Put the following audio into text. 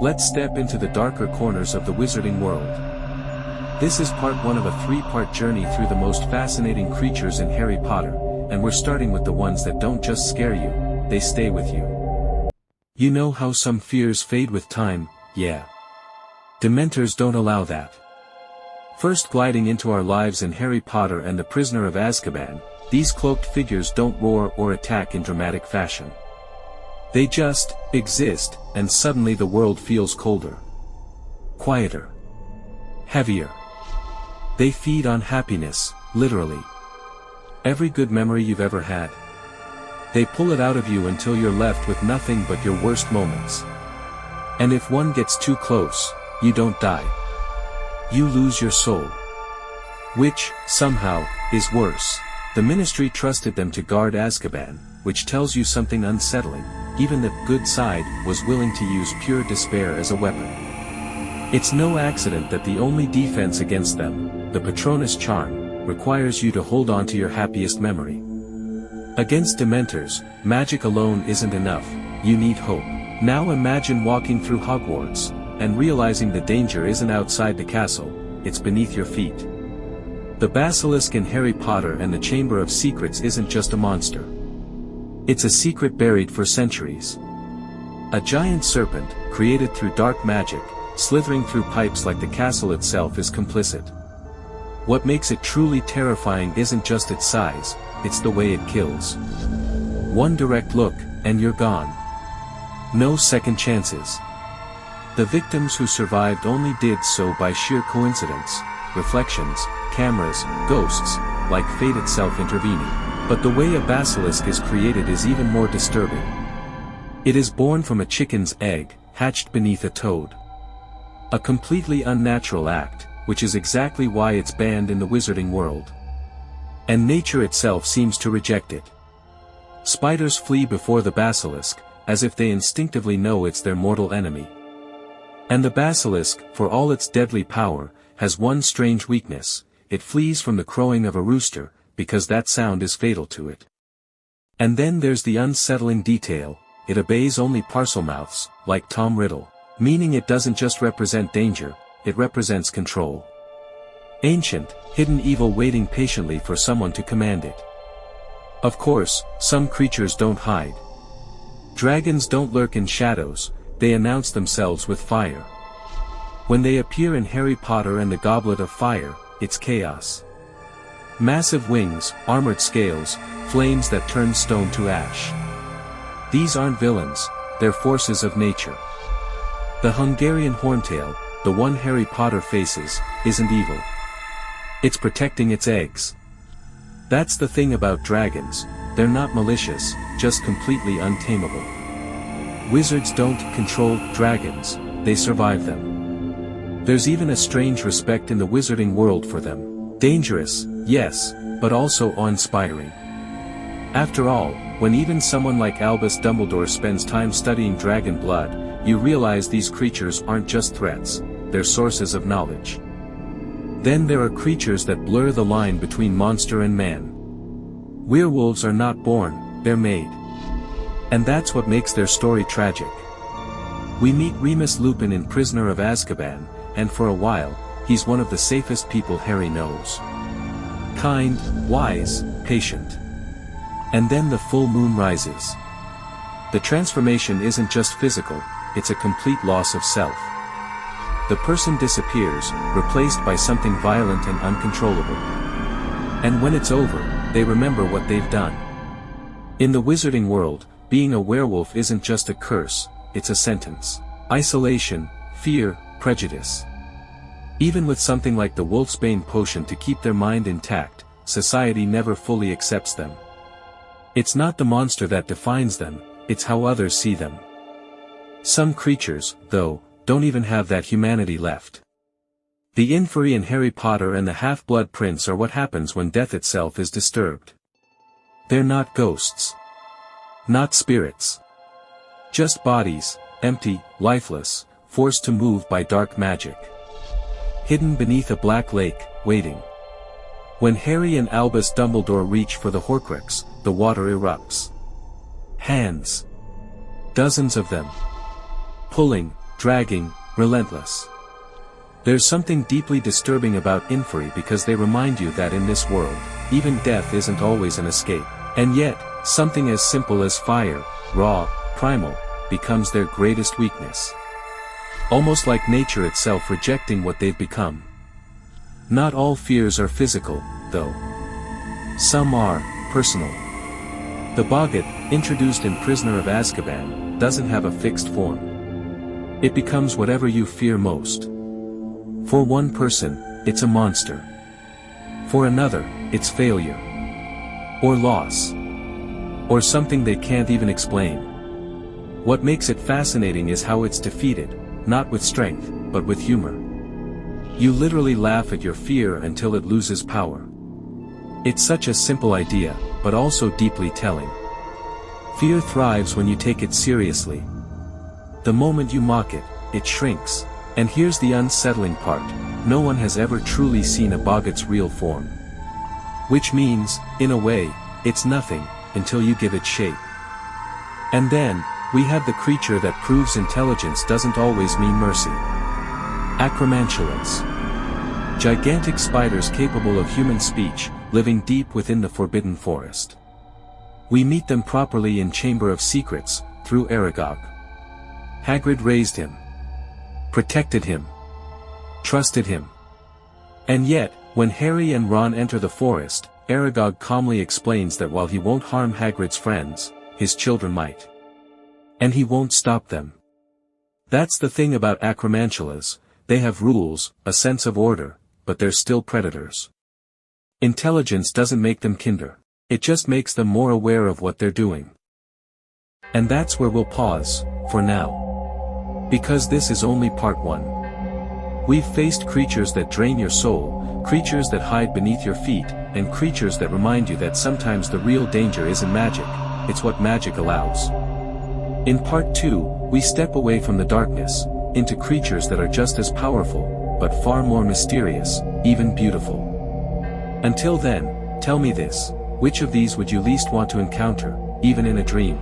Let's step into the darker corners of the wizarding world. This is part 1 of a 3-part journey through the most fascinating creatures in Harry Potter, and we're starting with the ones that don't just scare you, they stay with you. You know how some fears fade with time? Yeah. Dementors don't allow that. First gliding into our lives in Harry Potter and the Prisoner of Azkaban, these cloaked figures don't roar or attack in dramatic fashion. They just exist, and suddenly the world feels colder. Quieter. Heavier. They feed on happiness, literally. Every good memory you've ever had. They pull it out of you until you're left with nothing but your worst moments. And if one gets too close, you don't die. You lose your soul. Which, somehow, is worse. The Ministry trusted them to guard Azkaban, which tells you something unsettling. Even the good side was willing to use pure despair as a weapon. It's no accident that the only defense against them, the Patronus charm, requires you to hold on to your happiest memory. Against Dementors, magic alone isn't enough, you need hope. Now imagine walking through Hogwarts, and realizing the danger isn't outside the castle, it's beneath your feet. The Basilisk in Harry Potter and the Chamber of Secrets isn't just a monster. It's a secret buried for centuries. A giant serpent, created through dark magic, slithering through pipes like the castle itself is complicit. What makes it truly terrifying isn't just its size, it's the way it kills. One direct look, and you're gone. No second chances. The victims who survived only did so by sheer coincidence, reflections, cameras, ghosts, like fate itself intervening. But the way a basilisk is created is even more disturbing. It is born from a chicken's egg, hatched beneath a toad. A completely unnatural act, which is exactly why it's banned in the wizarding world. And nature itself seems to reject it. Spiders flee before the basilisk, as if they instinctively know it's their mortal enemy. And the basilisk, for all its deadly power, has one strange weakness: it flees from the crowing of a rooster, because that sound is fatal to it. And then there's the unsettling detail: it obeys only parselmouths, like Tom Riddle. Meaning it doesn't just represent danger, it represents control. Ancient, hidden evil waiting patiently for someone to command it. Of course, some creatures don't hide. Dragons don't lurk in shadows, they announce themselves with fire. When they appear in Harry Potter and the Goblet of Fire, it's chaos. Massive wings, armored scales, flames that turn stone to ash. These aren't villains, they're forces of nature. The Hungarian horntail, the one Harry Potter faces, isn't evil. It's protecting its eggs. That's the thing about dragons, they're not malicious, just completely untamable. Wizards don't control dragons, they survive them. There's even a strange respect in the wizarding world for them. Dangerous, yes, but also awe-inspiring. After all, when even someone like Albus Dumbledore spends time studying dragon blood, you realize these creatures aren't just threats, they're sources of knowledge. Then there are creatures that blur the line between monster and man. Werewolves are not born, they're made. And that's what makes their story tragic. We meet Remus Lupin in Prisoner of Azkaban, and for a while, he's one of the safest people Harry knows. Kind, wise, patient. And then the full moon rises. The transformation isn't just physical, it's a complete loss of self. The person disappears, replaced by something violent and uncontrollable. And when it's over, they remember what they've done. In the wizarding world, being a werewolf isn't just a curse, it's a sentence. Isolation, fear, prejudice. Even with something like the Wolfsbane potion to keep their mind intact, society never fully accepts them. It's not the monster that defines them, it's how others see them. Some creatures, though, don't even have that humanity left. The Inferi in Harry Potter and the Half-Blood Prince are what happens when death itself is disturbed. They're not ghosts. Not spirits. Just bodies, empty, lifeless, forced to move by dark magic. Hidden beneath a black lake, waiting. When Harry and Albus Dumbledore reach for the Horcrux, the water erupts. Hands. Dozens of them. Pulling, dragging, relentless. There's something deeply disturbing about Inferi because they remind you that in this world, even death isn't always an escape. And yet, something as simple as fire, raw, primal, becomes their greatest weakness. Almost like nature itself rejecting what they've become. Not all fears are physical, though. Some are personal. The Boggart, introduced in Prisoner of Azkaban, doesn't have a fixed form. It becomes whatever you fear most. For one person, it's a monster. For another, it's failure. Or loss. Or something they can't even explain. What makes it fascinating is how it's defeated, not with strength, but with humor. You literally laugh at your fear until it loses power. It's such a simple idea, but also deeply telling. Fear thrives when you take it seriously. The moment you mock it, it shrinks. And here's the unsettling part, no one has ever truly seen a Boggart's real form. Which means, in a way, it's nothing, until you give it shape. And then, we have the creature that proves intelligence doesn't always mean mercy. Acromantulas. Gigantic spiders capable of human speech, living deep within the Forbidden Forest. We meet them properly in Chamber of Secrets, through Aragog. Hagrid raised him. Protected him. Trusted him. And yet, when Harry and Ron enter the forest, Aragog calmly explains that while he won't harm Hagrid's friends, his children might. And he won't stop them. That's the thing about Acromantulas, they have rules, a sense of order, but they're still predators. Intelligence doesn't make them kinder. It just makes them more aware of what they're doing. And that's where we'll pause, for now. Because this is only part 1. We've faced creatures that drain your soul, creatures that hide beneath your feet, and creatures that remind you that sometimes the real danger isn't magic, it's what magic allows. In part 2, we step away from the darkness, into creatures that are just as powerful, but far more mysterious, even beautiful. Until then, tell me this, which of these would you least want to encounter, even in a dream?